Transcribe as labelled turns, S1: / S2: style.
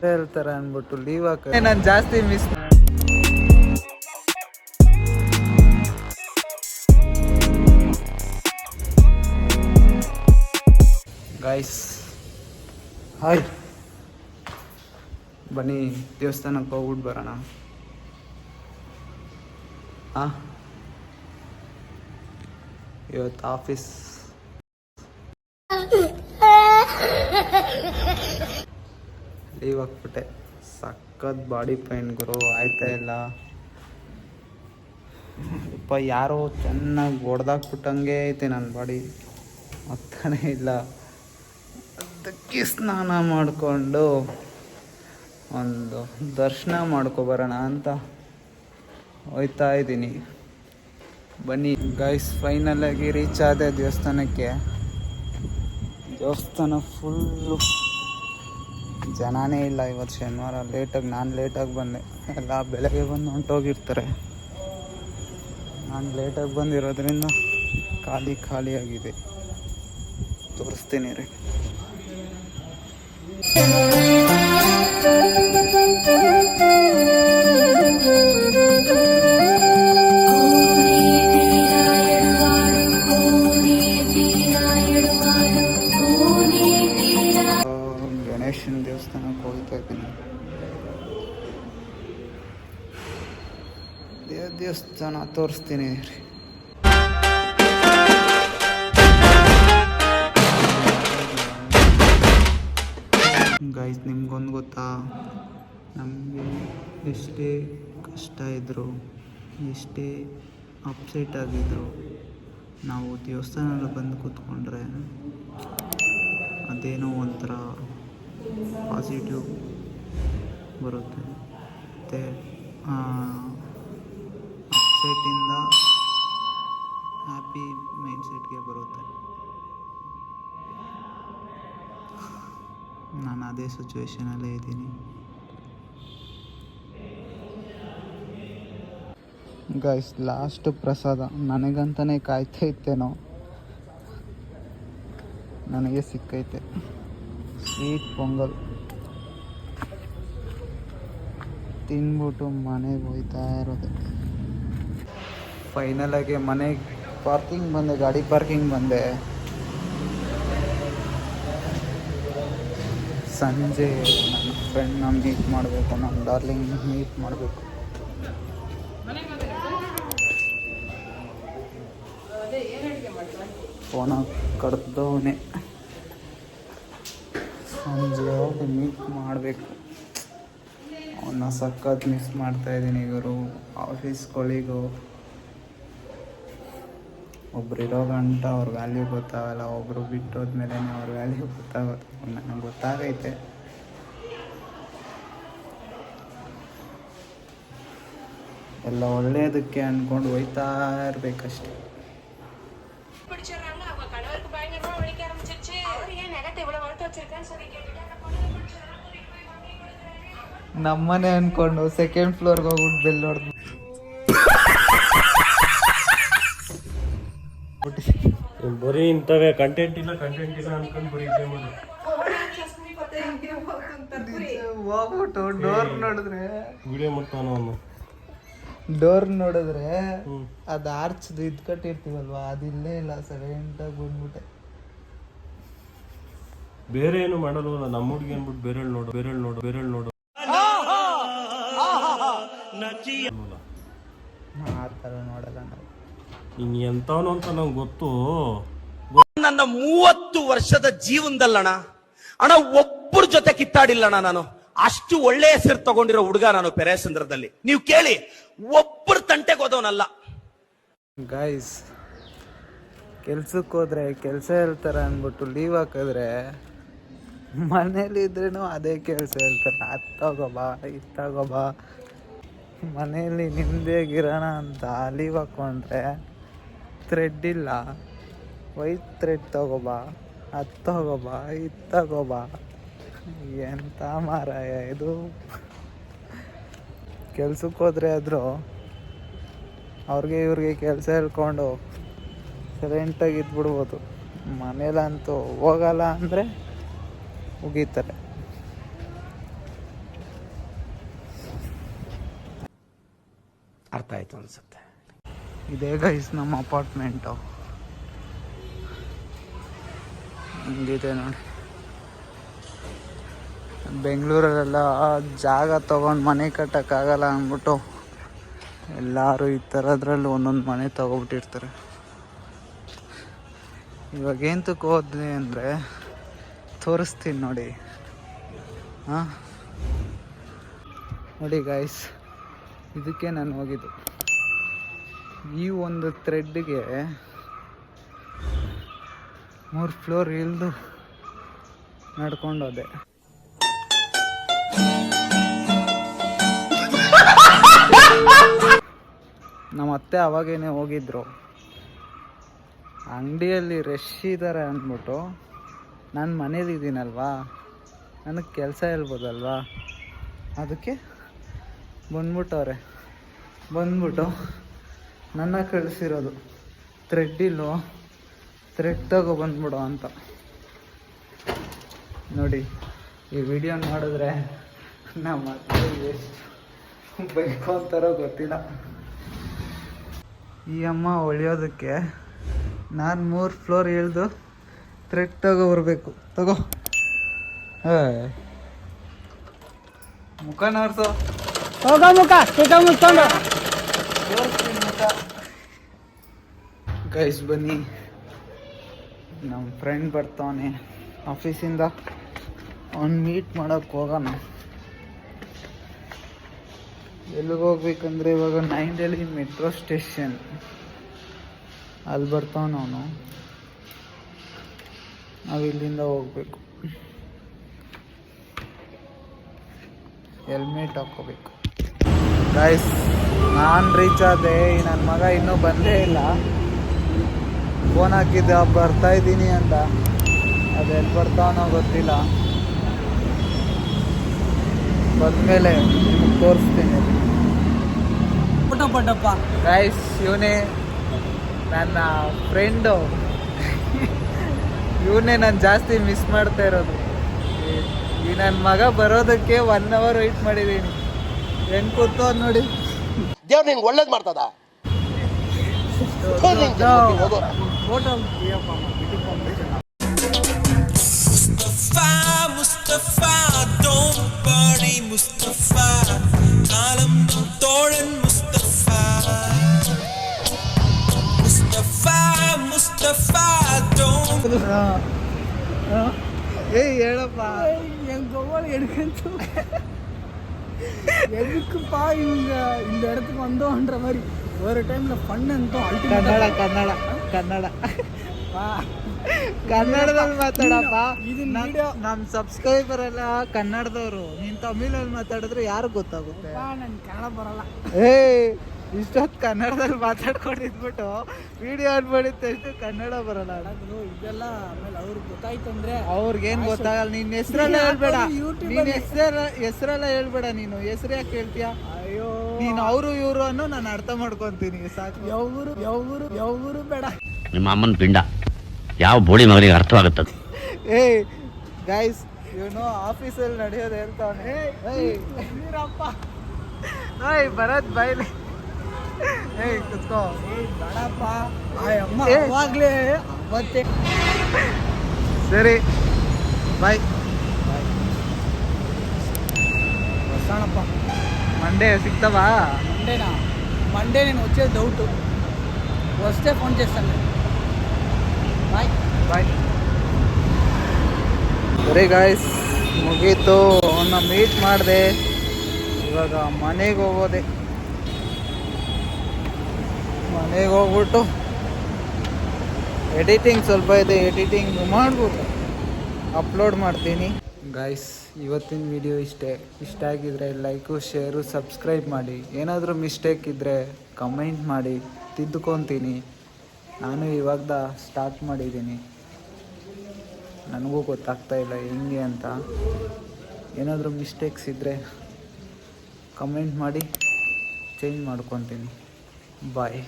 S1: ಹೇಳ್ತಾರೆ ಅಂದ್ಬಿಟ್ಟು ಲೀವ್ ಹಾಕ ನಾನು ಜಾಸ್ತಿ ಮಿಸ್ ಗೈಸ್. ಹಾಯ್, ಬನ್ನಿ ದೇವಸ್ಥಾನಕ್ಕೆ ಹೋಗ್ಬಿಟ್ಟು ಬರೋಣ. ಇವತ್ತು ಆಫೀಸ್ ಲೀವ್ ಹಾಕ್ಬಿಟ್ಟೆ. ಸಖತ್ ಬಾಡಿ ಪೈನ್ ಗುರು, ಆಯ್ತಾ ಇಲ್ಲ. ಯಾರೋ ಚೆನ್ನಾಗಿ ಹೊಡೆದಾಕ್ಬಿಟ್ಟಂಗೆ ಐತೆ ನನ್ನ ಬಾಡಿ, ಆಗ್ತಾನೆ ಇಲ್ಲ. ಅದಕ್ಕೆ ಸ್ನಾನ ಮಾಡಿಕೊಂಡು ಒಂದು ದರ್ಶನ ಮಾಡ್ಕೊಬರೋಣ ಅಂತ ಹೋಯ್ತಾ ಇದ್ದೀನಿ. ಬನ್ನಿ ಗೈಸ್, ಫೈನಲಾಗಿ ರೀಚ್ ಆದೆ ದೇವಸ್ಥಾನಕ್ಕೆ. ದೇವಸ್ಥಾನ ಫುಲ್ಲು ಜನನೇ ಇಲ್ಲ. ಇವತ್ತು ಶನಿವಾರ ನಾನು ಲೇಟಾಗಿ ಬಂದೆ. ಎಲ್ಲ ಬೆಳಗ್ಗೆ ಬಂದು ಹೊಂಟೋಗಿರ್ತಾರೆ. ನಾನು ಲೇಟಾಗಿ ಬಂದಿರೋದ್ರಿಂದ ಖಾಲಿಯಾಗಿದೆ. ತೋರಿಸ್ತೀನಿ ರೀ. ಗಣೇಶನ ದೇವಸ್ಥಾನಕ್ಕೆ ಹೋಗ್ತಾ ಇದ್ದೀನಿ. ದೇವಸ್ಥಾನ ತೋರಿಸ್ತೀನಿ ರೀ. ಗೈಸ್, ನಿಮ್ಗೊಂದು ಗೊತ್ತಾ, ನಮಗೆ ಎಷ್ಟೇ ಕಷ್ಟ ಇದ್ದರೂ, ಎಷ್ಟೇ ಅಪ್ಸೆಟ್ ಆಗಿದ್ರು, ನಾವು ದೇವಸ್ಥಾನದಲ್ಲಿ ಬಂದು ಕೂತ್ಕೊಂಡ್ರೆ ಅದೇನೋ ಒಂಥರ ಪಾಸಿಟಿವ್ ಬರುತ್ತೆ. ಮತ್ತು ಅಪ್ಸೆಟ್ಟಿಂದ ಹ್ಯಾಪಿ ಮೈಂಡ್ಸೆಟ್ಗೆ ಬರುತ್ತೆ. ನಾನು ಅದೇ ಸಿಚುವೇಶನಲ್ಲೇ ಇದ್ದೀನಿ. ಗೈಸ್, ಲಾಸ್ಟ್ ಪ್ರಸಾದ ನನಗಂತಲೇ ಕಾಯ್ತಾ ಇತ್ತೇನೋ, ನನಗೆ ಸಿಕ್ಕೈತೆ. ಸ್ವೀಟ್ ಪೊಂಗಲ್ ತಿಂದ್ಬಿಟ್ಟು ಮನೆಗೆ ಹೋಯ್ತಾ ಇರೋದೆ. ಫೈನಲಾಗಿ ಮನೆಗೆ ಪಾರ್ಕಿಂಗ್ ಬಂದೆ, ಗಾಡಿ ಪಾರ್ಕಿಂಗ್ ಬಂದೆ. ಸಂಜೆ ನನ್ನ ಫ್ರೆಂಡ್ನ ಮೀಟ್ ಮಾಡಬೇಕು, ನನ್ನ ಡಾರ್ಲಿಂಗ್ ಮೀಟ್ ಮಾಡಬೇಕು. ಫೋನ ಕಡ್ದವನೇ. ಸಂಜೆ ಹೋಗಿ ಮೀಟ್ ಮಾಡಬೇಕು. ಅವನ್ನ ಸಖತ್ ಮಿಸ್ ಮಾಡ್ತಾಯಿದ್ದೀನಿ ಗುರು. ಆಫೀಸ್ ಕೊಳಿಗು ಒಬ್ರು ಇರೋ ಗಂಟ ಅವ್ರ ವ್ಯಾಲ್ಯೂ ಗೊತ್ತಾಗಲ್ಲ, ಒಬ್ಬರು ಬಿಟ್ಟೋದ್ಮೇಲೆ ಅವ್ರ ವ್ಯಾಲ್ಯೂ ಗೊತ್ತಾಗುತ್ತೆ. ನನಗೆ ಗೊತ್ತಾಗೈತೆ. ಎಲ್ಲ ಒಳ್ಳೆಯದಕ್ಕೆ ಅಂದ್ಕೊಂಡು ಹೋಯ್ತಾ ಇರಬೇಕಷ್ಟೆ. ನಮ್ಮನೆ ಅಂದ್ಕೊಂಡು ಸೆಕೆಂಡ್ ಫ್ಲೋರ್ಗೆ ಹೋಗ್ಬಿಟ್ಟು ಬೆಲ್ ಹೊಡೆದು
S2: ಬರೀ ಇಂಥವೇ ಕಂಟೆಂಟ್ ಇಲ್ಲ ಅನ್ಕೊಂಡು ಬರೀ
S1: ಹೋಗ್ಬಿಟ್ಟು ಡೋರ್ ನೋಡಿದ್ರೆ
S2: ವಿಡಿಯೋ ಮಾಡ್ತಾನ ಅವನು.
S1: ಡೋರ್ ನೋಡಿದ್ರೆ ಅದು ಆರ್ಚ್ದು ಇದು ಕಟ್ಟಿರ್ತೀವಲ್ವ, ಅದಿಲ್ಲೇ ಇಲ್ಲ. ಸೈಲೆಂಟಾಗಿ ಬಂದ್ಬಿಟ್ಟೆ.
S2: ಬೇರೆ ಏನು ಮಾಡಲ್ವಲ್ಲ, ನಮ್ಮ ಹುಡುಗಿ ಅಂದ್ಬಿಟ್ಟು ಬೇರೆ ನೋಡು
S1: ಆ ಥರ ನೋಡಲ್ಲ ನಾವು.
S2: ಇನ್ನು ಎಂತವನು ಅಂತ ನಂಗೆ ಗೊತ್ತು.
S3: ನನ್ನ 30 ವರ್ಷದ ಜೀವನದಲ್ಲಣ್ಣ ಒಬ್ಬರ ಜೊತೆ ಕಿತ್ತಾಡಿಲ್ಲಣ್ಣ. ನಾನು ಅಷ್ಟು ಒಳ್ಳೆ ಹೆಸರು ತಗೊಂಡಿರೋ ಹುಡುಗ ನಾನು ಪೆರೇಸಂದ್ರದಲ್ಲಿ. ನೀವು ಕೇಳಿ, ಒಬ್ಬರ ತಂಟೆಗೆ ಹೋದವನಲ್ಲ.
S1: ಗೈಸ್, ಕೆಲ್ಸಕ್ಕೆ ಹೋದ್ರೆ ಕೆಲಸ ಹೇಳ್ತಾರೆ ಅಂದ್ಬಿಟ್ಟು ಲೀವ್ ಹಾಕಿದ್ರೆ ಮನೇಲಿದ್ರೂ ಅದೇ ಕೆಲಸ ಹೇಳ್ತಾರೆ. ಅತ್ತಾಗೋಬಾ ಇತ್ತಾಗೋಬಾ. ಮನೇಲಿ ನಿಮ್ಮದೇಗಿರೋಣ ಅಂತ ಲೀವ್ ಹಾಕ್ಕೊಂಡ್ರೆ ಥ್ರೆಡ್ ಇಲ್ಲ, ವೈಟ್ ಥ್ರೆಡ್ ತಗೋಬಾ, ಅದು ತಗೋಬಾ, ಇದು ತಗೋಬಾ. ಎಂಥ ಮಾರಾಯ ಇದು. ಕೆಲ್ಸಕ್ಕೆ ಹೋದ್ರೆ ಆದರೂ ಇವ್ರಿಗೆ ಕೆಲಸ ಹೇಳ್ಕೊಂಡು ಸೈಲೆಂಟಾಗಿ ಇದ್ಬಿಡ್ಬೋದು. ಮನೇಲಂತೂ ಹೋಗಲ್ಲ ಅಂದರೆ ಉಗೀತಾರೆ.
S3: ಅರ್ಥ ಆಯ್ತು ಅನ್ಸುತ್ತೆ.
S1: ಇದೇ ಗೈಸ್ ನಮ್ಮ ಅಪಾರ್ಟ್ಮೆಂಟು. ಹಿಂಗಿದೆ ನೋಡಿ. ಬೆಂಗಳೂರಲ್ಲೆಲ್ಲ ಜಾಗ ತೊಗೊಂಡು ಮನೆ ಕಟ್ಟೋಕ್ಕಾಗಲ್ಲ ಅಂದ್ಬಿಟ್ಟು ಎಲ್ಲರೂ ಈ ಥರದ್ರಲ್ಲಿ ಒಂದೊಂದು ಮನೆ ತೊಗೊಬಿಟ್ಟಿರ್ತಾರೆ. ಇವಾಗ ಏಂತಕ್ಕೆ ಹೋದ್ವಿ ಅಂದರೆ ತೋರಿಸ್ತೀನಿ ನೋಡಿ. ಹಾಂ ನೋಡಿ ಗೈಸ್, ಇದಕ್ಕೆ ನಾನು ಹೋಗಿದ್ದು. ಈ ಒಂದು ಥ್ರೆಡ್ಗೆ 3 ಫ್ಲೋರ್ ಇಳಿದು ನಡ್ಕೊಂಡು ಹೋದೆ. ನಮ್ಮ ಅತ್ತೆ ಅವಾಗೇನೆ ಹೋಗಿದ್ರು. ಅಂಗಡಿಯಲ್ಲಿ ರಶ್ ಇದ್ದಾರೆ ಅಂದ್ಬಿಟ್ಟು ನಾನು ಮನೇಲಿದ್ದೀನಲ್ವಾ, ನನಗೆ ಕೆಲಸ ಹೇಳ್ಬೋದಲ್ವಾ, ಅದಕ್ಕೆ ಬಂದ್ಬಿಟ್ಟವ್ರೆ. ಬಂದ್ಬಿಟ್ಟು ನನ್ನ ಕಳಿಸಿರೋದು ಥ್ರೆಡ್ ತಗೋ ಬಂದ್ಬಿಡು ಅಂತ. ನೋಡಿ ಈ ವಿಡಿಯೋ ನೋಡಿದ್ರೆ ನಮ್ಮ ಅತ್ತೆ ಎಷ್ಟು ಬೇಕು ಅಂತಾರೋ ಗೊತ್ತಿಲ್ಲ. ಈ ಅಮ್ಮ ಹೊಳಿಯೋದಕ್ಕೆ ನಾನು 3 ಫ್ಲೋರ್ ಇಳಿದು ಥ್ರೆಡ್ ತಗೋ ಬರಬೇಕು. ತಗೋ ಮುಖ ನೋಡ್ಸೋ,
S4: ಹೋಗ ಮುಖ ಮುಚ್ಕೊಂಡು
S1: ಗೈಸ್ ಬನ್ನಿ, ನಮ್ಮ ಫ್ರೆಂಡ್ ಬರ್ತಾವನೆ ಆಫೀಸಿಂದ, ಅವ್ನು ಮೀಟ್ ಮಾಡೋಕ್ಕೆ ಹೋಗೋಣ. ಎಲ್ಲಿಗೆ ಹೋಗ್ಬೇಕಂದ್ರೆ ಇವಾಗ 9 ಡೆಲ್ಲಿ ಮೆಟ್ರೋ ಸ್ಟೇಷನ್ ಅಲ್ಲಿ ಬರ್ತಾವನ ಅವನು. ನಾವು ಇಲ್ಲಿಂದ ಹೋಗ್ಬೇಕು. ಹೆಲ್ಮೆಟ್ ಹಾಕ್ಕೋಬೇಕು. ಗೈಸ್ ನಾನು ರೀಚ್ ಆದೆ, ನನ್ನ ಮಗ ಇನ್ನೂ ಬಂದೇ ಇಲ್ಲ. ಫೋನ್ ಹಾಕಿದ್ದೆ ಬರ್ತಾಯಿದ್ದೀನಿ ಅಂತ, ಅದೆಲ್ಲಿ ಬರ್ತಾವನೋ ಗೊತ್ತಿಲ್ಲ. ಬಂದಮೇಲೆ ನಿಮಗೆ ತೋರಿಸ್ತೀನಿ. ಗೈಸ್ ಇವನೇ ನನ್ನ ಫ್ರೆಂಡು, ಇವನೇ ನಾನು ಜಾಸ್ತಿ ಮಿಸ್ ಮಾಡ್ತಾ ಇರೋದು. ಈ ನನ್ನ ಮಗ ಬರೋದಕ್ಕೆ 1 hour ವೆಯ್ಟ್ ಮಾಡಿದ್ದೀನಿ. ಹೆಂಗೆ ಕೂತು ನೋಡಿ.
S5: ದೇವ್ರು ನಿನ್ಗೆ ಒಳ್ಳೇದು ಮಾಡ್ತದ.
S6: Mustafa, don't worry Mustafa, kalam tholan Mustafa, Mustafa don't.
S1: ಏಯ್ ಹೇಳಪ್ಪ,
S4: என் கோவால் எடுக்கச்சு எதுக்குப்பா இவங்க இந்த இடத்துக்கு வந்தோன்ற மாதிரி ஒரு டைம்ல ஃபன் ಅಂತೂ
S1: ಕನ್ನಡ ಕನ್ನಡದಲ್ಲಿ ಮಾತಾಡಪ್ಪ. ಇದು ನಮ್ಮ ಸಬ್ಸ್ಕ್ರೈಬರ್ ಎಲ್ಲ ಕನ್ನಡದವರು. ನೀನು ತಮಿಳಲ್ಲಿ ಮಾತಾಡಿದ್ರೆ ಯಾರು ಗೊತ್ತಾಗುತ್ತೆ?
S4: ನನ್ ಕನ್ನಡ ಬರಲ್ಲ.
S1: ಇಷ್ಟೊತ್ತು ಕನ್ನಡದಲ್ಲಿ ಮಾತಾಡ್ಕೊಂಡಿದ್ಬಿಟ್ಟು ವಿಡಿಯೋ ಅನ್ಬಿಡುತ್ತೆ, ಎಷ್ಟು ಕನ್ನಡ ಬರಲ್ಲ.
S4: ಇದೆಲ್ಲ ಆಮೇಲೆ ಅವ್ರಿಗೆ ಗೊತ್ತಾಯ್ತು ಅಂದ್ರೆ
S1: ಅವ್ರಿಗೇನು ಗೊತ್ತಾಗಲ್ಲ. ನಿನ್ನ ಹೆಸರೆಲ್ಲ ಹೇಳ್ಬೇಡ, ನೀನು ಹೆಸರೆಲ್ಲ ಹೇಳ್ಬೇಡ. ನೀನು ಹೆಸರು ಯಾಕೆ ಹೇಳ್ತೀಯ?
S4: ಅಯ್ಯೋ
S1: ನೀನು ಅವರು ಇವರು ಅನ್ನೋ ನಾನು ಅರ್ಥ ಮಾಡ್ಕೊತೀನಿ ಸಾಕು.
S4: ಯಾವ್ರು ಬೇಡ.
S7: ನಿಮ್ಮ ಅಮ್ಮನ ಪಿಂಡ ಯಾವ ಬೋಳಿ ಮಗನಿಗೆ ಅರ್ಥವಾಗುತ್ತದೆ?
S1: ಏಯ್ ಗೈಸ್, ಇವನು ಆಫೀಸಲ್ಲಿ ನಡೆಯೋದು ಹೇಳ್ತಾವನೆ. ಏಯ್ ಭರತ್ ಬೈಲಿ. ಏಯ್ ಕುತ್ಕೋ.
S4: ಬೇಡಪ್ಪ, ಅಮ್ಮ ಅವಾಗ್ಲೇ ಅವತ್ತೇ.
S1: ಸರಿ ಬಾಯ್.
S4: ಬಸಣಪ್ಪ
S1: ಮಂಡೇ సిక్తావా?
S4: మండే నేను వచ్చేది డౌట్, వస్తే ఫోన్ చేస్తాను. ಬಾಯ್
S1: ಬಾಯ್. ಸರಿ ಗಾಯ್ಸ್, ಮುಗೀತು. ಅವನ್ನ ಮೀಟ್ ಮಾಡಿದೆ. ಇವಾಗ ಮನೆಗೆ ಹೋಗೋದೆ. ಮನೆಗೆ ಹೋಗ್ಬಿಟ್ಟು ಎಡಿಟಿಂಗ್ ಸ್ವಲ್ಪ ಇದೆ, ಎಡಿಟಿಂಗ್ ಮಾಡ್ಬಿಟ್ಟು ಅಪ್ಲೋಡ್ ಮಾಡ್ತೀನಿ. ಗಾಯ್ಸ್ ಇವತ್ತಿನ ವಿಡಿಯೋ ಇಷ್ಟ ಆಗಿದ್ರೆ ಲೈಕು, ಶೇರು, ಸಬ್ಸ್ಕ್ರೈಬ್ ಮಾಡಿ. ಏನಾದರೂ ಮಿಸ್ಟೇಕ್ ಇದ್ದರೆ ಕಮೆಂಟ್ ಮಾಡಿ, ತಿದ್ದುಕೊತೀನಿ. ನಾನು ಇವಾಗ ಸ್ಟಾರ್ಟ್ ಮಾಡಿದ್ದೀನಿ, ನನಗೂ ಗೊತ್ತಾಗ್ತಾ ಇಲ್ಲ ಹೆಂಗೆ ಅಂತ. ಏನಾದರೂ ಮಿಸ್ಟೇಕ್ಸ್ ಇದ್ದರೆ ಕಮೆಂಟ್ ಮಾಡಿ, ಚೇಂಜ್ ಮಾಡ್ಕೊತೀನಿ. ಬಾಯ್.